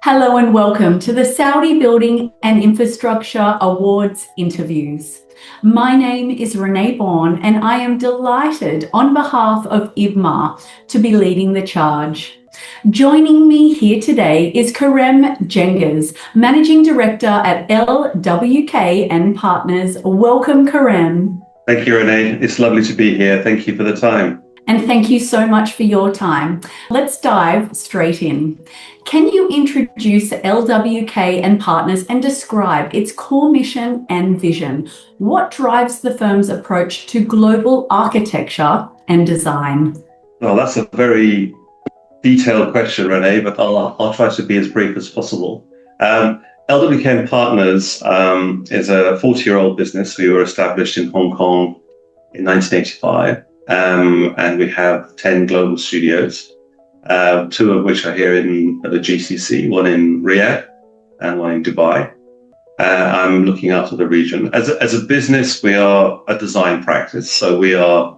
Hello and welcome to the Saudi Building and Infrastructure Awards interviews. My name is Renee Bourne and I am delighted on behalf of IBMAR to be leading the charge. Joining me here today is Kerem Cengiz, Managing Director at LWK Partners. Welcome, Kerem. Thank you, Renee. It's lovely to be here. Thank you for the time. And thank you so much for your time. Let's dive straight in. Can you introduce LWK Partners and describe its core mission and vision? What drives the firm's approach to global architecture and design? Well, that's a very detailed question, Renee, but I'll try to be as brief as possible. LWK Partners is a 40-year-old business. We were established in Hong Kong in 1985. And we have 10 global studios, two of which are here at the GCC, one in Riyadh and one in Dubai. I'm looking after the region. As a business, we are a design practice. So we are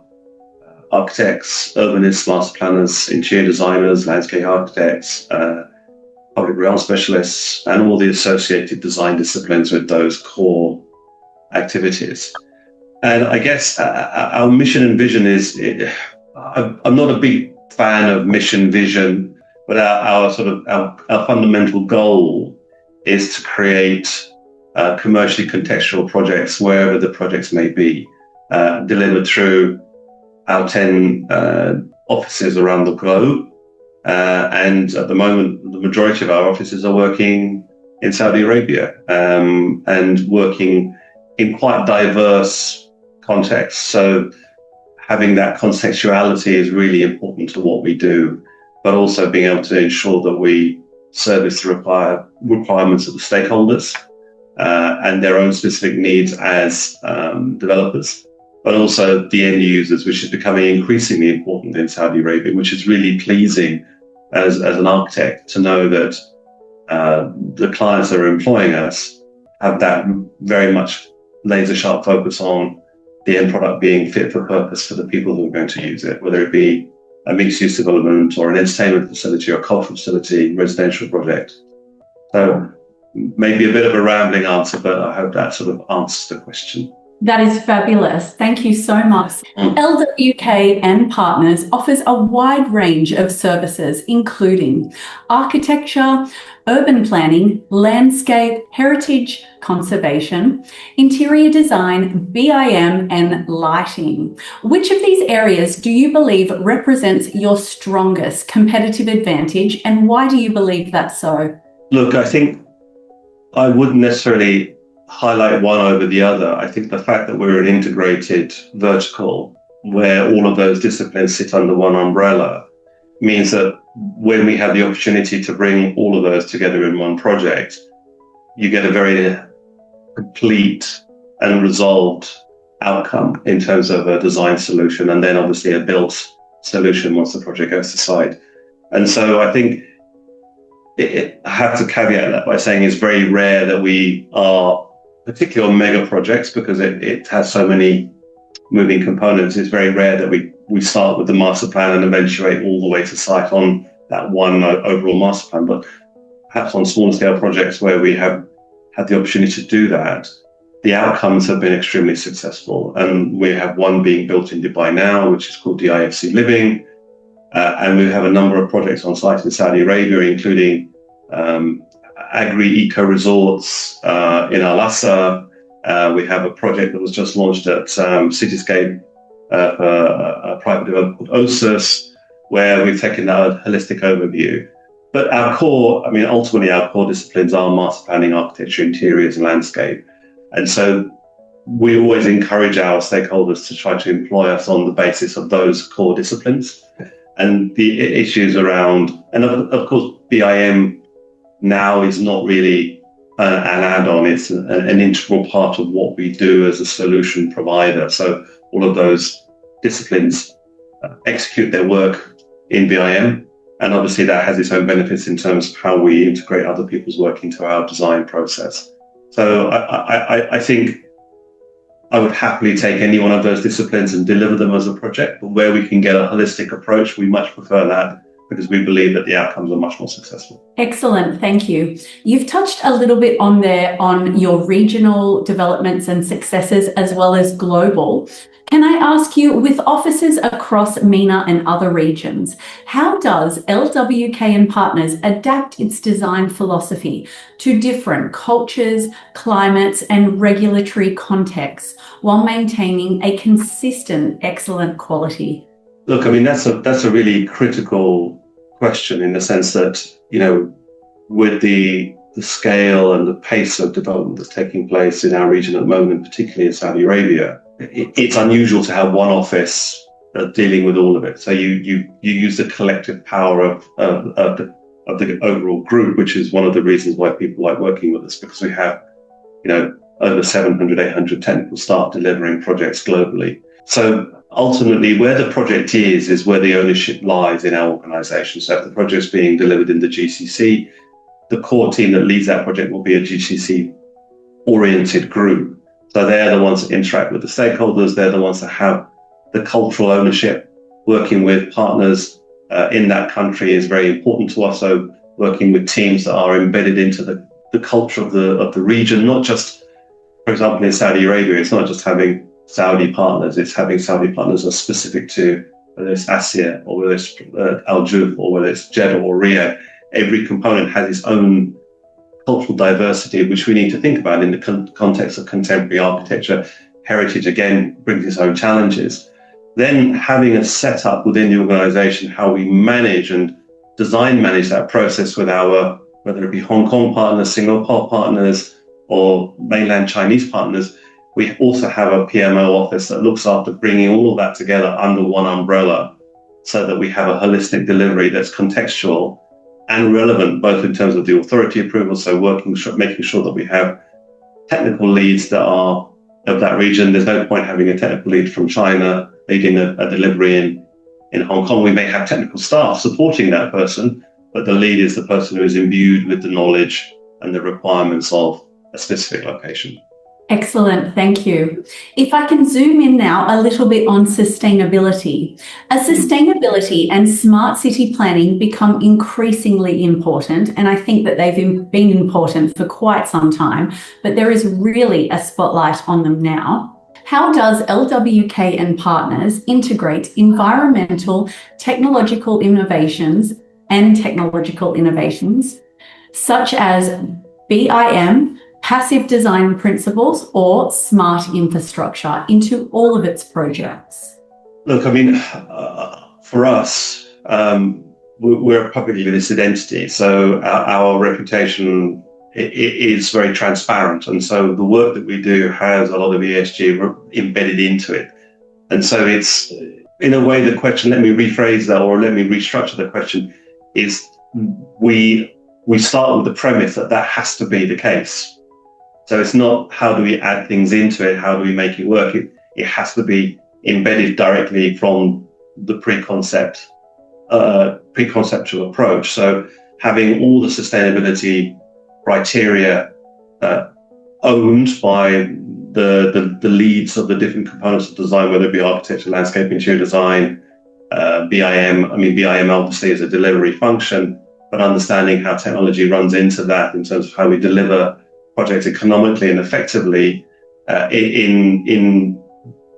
architects, urbanists, master planners, interior designers, landscape architects, public realm specialists, and all the associated design disciplines with those core activities. And I guess our mission and vision is, I'm not a big fan of mission vision, but our fundamental goal is to create commercially contextual projects wherever the projects may be, delivered through our 10 offices around the globe. And at the moment, the majority of our offices are working in Saudi Arabia and working in quite diverse context. So having that contextuality is really important to what we do, but also being able to ensure that we service the requirements of the stakeholders and their own specific needs as developers, but also the end users, which is becoming increasingly important in Saudi Arabia, which is really pleasing as an architect to know that the clients that are employing us have that very much laser sharp focus on the end product being fit for purpose for the people who are going to use it, whether it be a mixed-use development or an entertainment facility or a cultural facility, residential project. So maybe a bit of a rambling answer, but I hope that sort of answers the question. That is fabulous. Thank you so much. LWK Partners offers a wide range of services, including architecture, urban planning, landscape, heritage conservation, interior design, BIM, and lighting. Which of these areas do you believe represents your strongest competitive advantage, and why do you believe that's so? Look, I think I wouldn't necessarily highlight one over the other. I think the fact that we're an integrated vertical where all of those disciplines sit under one umbrella means that when we have the opportunity to bring all of those together in one project, you get a very complete and resolved outcome in terms of a design solution and then obviously a built solution once the project goes to site. And so I think I have to caveat that by saying it's very rare that we are, particularly on mega projects, because it has so many moving components, it's very rare that we start with the master plan and eventuate all the way to site on that one overall master plan. But perhaps on smaller scale projects where we have had the opportunity to do that, the outcomes have been extremely successful. And we have one being built in Dubai now, which is called DIFC Living. And we have a number of projects on site in Saudi Arabia, including agri-eco resorts in Al-Assa. We have a project that was just launched at Cityscape, a private developer called OSIS, where we've taken that holistic overview. But ultimately our core disciplines are master planning, architecture, interiors, and landscape. And so we always encourage our stakeholders to try to employ us on the basis of those core disciplines. And the issues around, and of course, BIM now is not really an add-on, it's an integral part of what we do as a solution provider. So all of those disciplines execute their work in BIM, and obviously that has its own benefits in terms of how we integrate other people's work into our design process. So I think I would happily take any one of those disciplines and deliver them as a project, but where we can get a holistic approach, we much prefer that because we believe that the outcomes are much more successful. Excellent, thank you. You've touched a little bit on there on your regional developments and successes as well as global. Can I ask you, with offices across MENA and other regions, how does LWK and Partners adapt its design philosophy to different cultures, climates, and regulatory contexts while maintaining a consistent, excellent quality? Look, I mean, that's a really critical question in the sense that, with the scale and the pace of development that's taking place in our region at the moment, particularly in Saudi Arabia, it's unusual to have one office dealing with all of it. So you use the collective power of the overall group, which is one of the reasons why people like working with us, because we have, over 700, 800 technical staff delivering projects globally. So ultimately, where the project is where the ownership lies in our organization. So if the project's being delivered in the GCC, the core team that leads that project will be a GCC-oriented group. So they're the ones that interact with the stakeholders. They're the ones that have the cultural ownership. Working with partners in that country is very important to us. So working with teams that are embedded into the culture of the region, not just, for example, in Saudi Arabia, it's not just having Saudi partners, it's having Saudi partners that are specific to whether it's Asia or whether it's Al Juf or whether it's Jeddah or Riyadh. Every component has its own cultural diversity, which we need to think about in the context of contemporary architecture. Heritage, again, brings its own challenges. Then having a setup within the organization, how we manage and manage that process with our, whether it be Hong Kong partners, Singapore partners, or mainland Chinese partners. We also have a PMO office that looks after bringing all of that together under one umbrella so that we have a holistic delivery that's contextual and relevant, both in terms of the authority approval, so making sure that we have technical leads that are of that region. There's no point having a technical lead from China leading a delivery in Hong Kong. We may have technical staff supporting that person, but the lead is the person who is imbued with the knowledge and the requirements of a specific location. Excellent, thank you. If I can zoom in now a little bit on sustainability. As sustainability and smart city planning become increasingly important, and I think that they've been important for quite some time, but there is really a spotlight on them now. How does LWK and Partners integrate environmental technological innovations such as BIM, passive design principles, or smart infrastructure into all of its projects? Look, I mean, for us, we're a publicly listed entity, so our reputation is very transparent, and so the work that we do has a lot of ESG embedded into it. And so it's, in a way, the question, let me rephrase that, or let me restructure the question, is we start with the premise that has to be the case. So it's not how do we add things into it, how do we make it work? It has to be embedded directly from the preconceptual approach. So having all the sustainability criteria owned by the leads of the different components of design, whether it be architecture, landscape, interior design, BIM. I mean, BIM obviously is a delivery function, but understanding how technology runs into that in terms of how we deliver projects economically and effectively in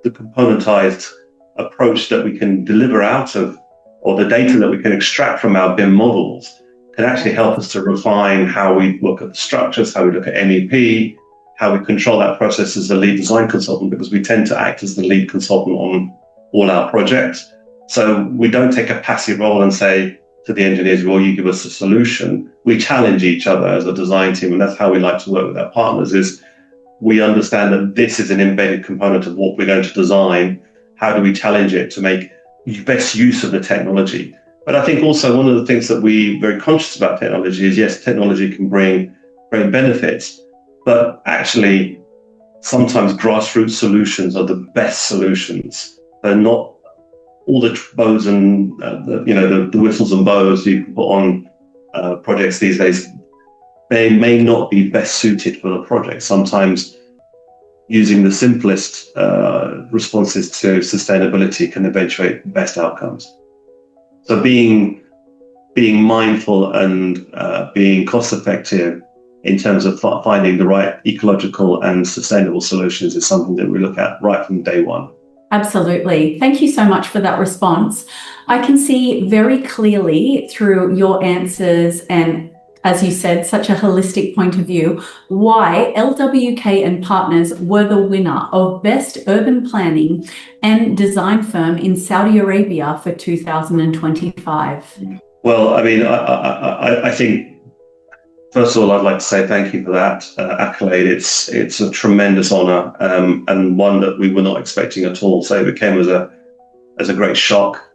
the componentized approach that we can deliver out of, or the data that we can extract from our BIM models, can actually help us to refine how we look at the structures, how we look at MEP, how we control that process as the lead design consultant, because we tend to act as the lead consultant on all our projects. So we don't take a passive role and say to the engineers, well, you give us a solution. We challenge each other as a design team, and that's how we like to work with our partners, is we understand that this is an embedded component of what we're going to design. How do we challenge it to make best use of the technology? But I think also one of the things that we're very conscious about technology is, yes, technology can bring great benefits, but actually sometimes grassroots solutions are the best solutions. They're not all the bows and the whistles and bows you can put on projects these days. They may not be best suited for the project. Sometimes using the simplest responses to sustainability can eventuate best outcomes. So being being mindful and being cost effective in terms of finding the right ecological and sustainable solutions is something that we look at right from day one. Absolutely. Thank you so much for that response. I can see very clearly through your answers and, as you said, such a holistic point of view, why LWK and Partners were the winner of Best Urban Planning and Design Firm in Saudi Arabia for 2025. Well, I mean, I think, first of all, I'd like to say thank you for that accolade. It's a tremendous honour, and one that we were not expecting at all. So it came as a great shock.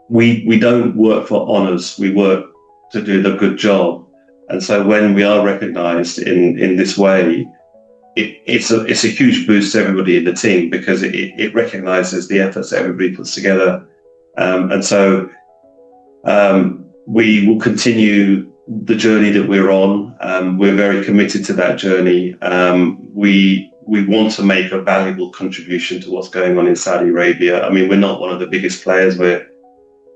We don't work for honours. We work to do the good job. And so when we are recognised in this way, it's a huge boost to everybody in the team, because it recognises the efforts that everybody puts together. And so we will continue the journey that we're on. We're very committed to that journey. We want to make a valuable contribution to what's going on in Saudi Arabia. I mean, we're not one of the biggest players. We're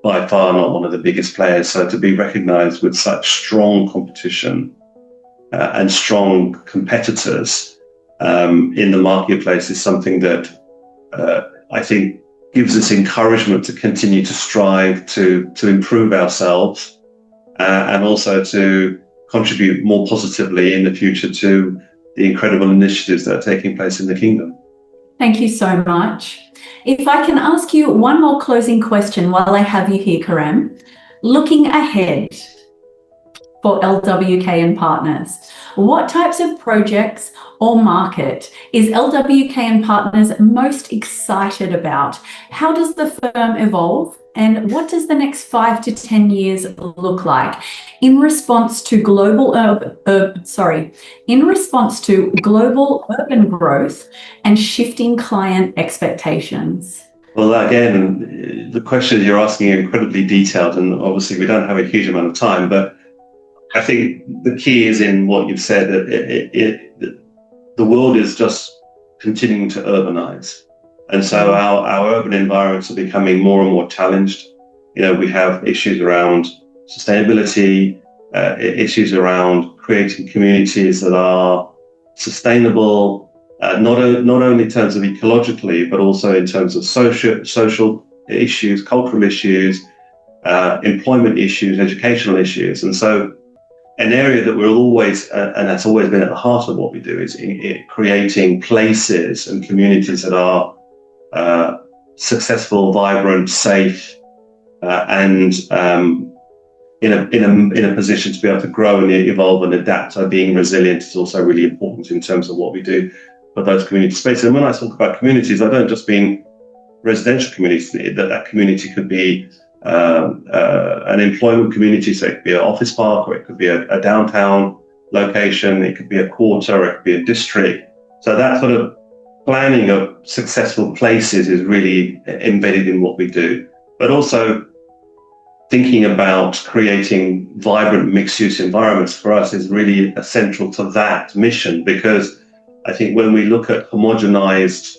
by far not one of the biggest players. So to be recognized with such strong competition and strong competitors in the marketplace is something that I think gives us encouragement to continue to strive to improve ourselves and also to contribute more positively in the future to the incredible initiatives that are taking place in the kingdom. Thank you so much. If I can ask you one more closing question while I have you here, Kerem. Looking ahead for LWK and Partners, what types of projects or market is LWK and Partners most excited about? How does the firm evolve? And what does the next 5 to 10 years look like in response to global urban growth and shifting client expectations? Well, again, the questions you're asking are incredibly detailed, and obviously we don't have a huge amount of time, but I think the key is in what you've said, that the world is just continuing to urbanize. And so our urban environments are becoming more and more challenged. You know, we have issues around sustainability, issues around creating communities that are sustainable, not only in terms of ecologically, but also in terms of social issues, cultural issues, employment issues, educational issues. And so an area that we're always, and that's always been at the heart of what we do, is creating places and communities that are successful, vibrant, safe, and in a position to be able to grow and evolve and adapt. So being resilient is also really important in terms of what we do for those community spaces. And when I talk about communities, I don't just mean residential communities. That community could be an employment community, so it could be an office park, or it could be a downtown location, it could be a quarter, or it could be a district. So that sort of planning of successful places is really embedded in what we do, but also thinking about creating vibrant mixed-use environments for us is really essential to that mission, because I think when we look at homogenized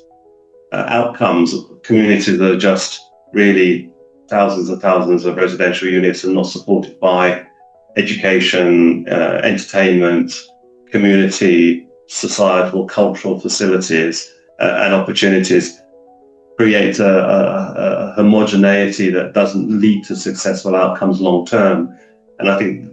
outcomes, communities that are just really thousands and thousands of residential units and not supported by education, entertainment, community, societal, cultural facilities and opportunities, create a homogeneity that doesn't lead to successful outcomes long term. And I think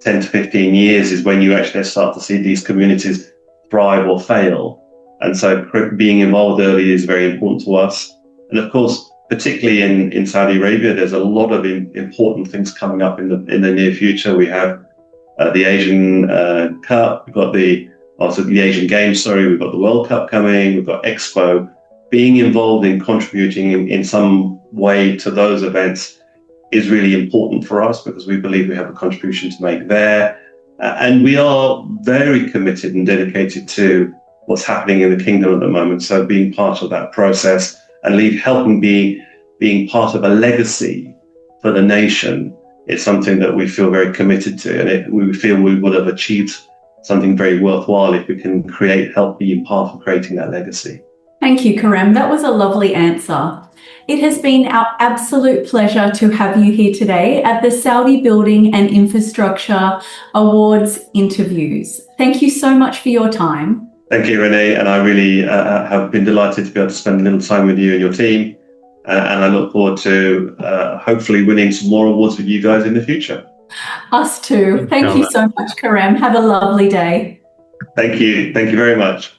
10 to 15 years is when you actually start to see these communities thrive or fail. And so being involved early is very important to us. And of course, particularly in Saudi Arabia, there's a lot of important things coming up in the near future. We have the Asian Cup, we've got the Asian Games, we've got the World Cup coming, we've got Expo. Being involved in contributing in some way to those events is really important for us, because we believe we have a contribution to make there. And we are very committed and dedicated to what's happening in the kingdom at the moment. So being part of that process and helping being part of a legacy for the nation is something that we feel very committed to. And we feel we would have achieved something very worthwhile if we can help be part of creating that legacy. Thank you, Kerem. That was a lovely answer. It has been our absolute pleasure to have you here today at the Saudi Building and Infrastructure Awards interviews. Thank you so much for your time. Thank you, Renee, and I really have been delighted to be able to spend a little time with you and your team, and I look forward to hopefully winning some more awards with you guys in the future. Us too. Thank you so much, Kerem. Have a lovely day. Thank you. Thank you very much.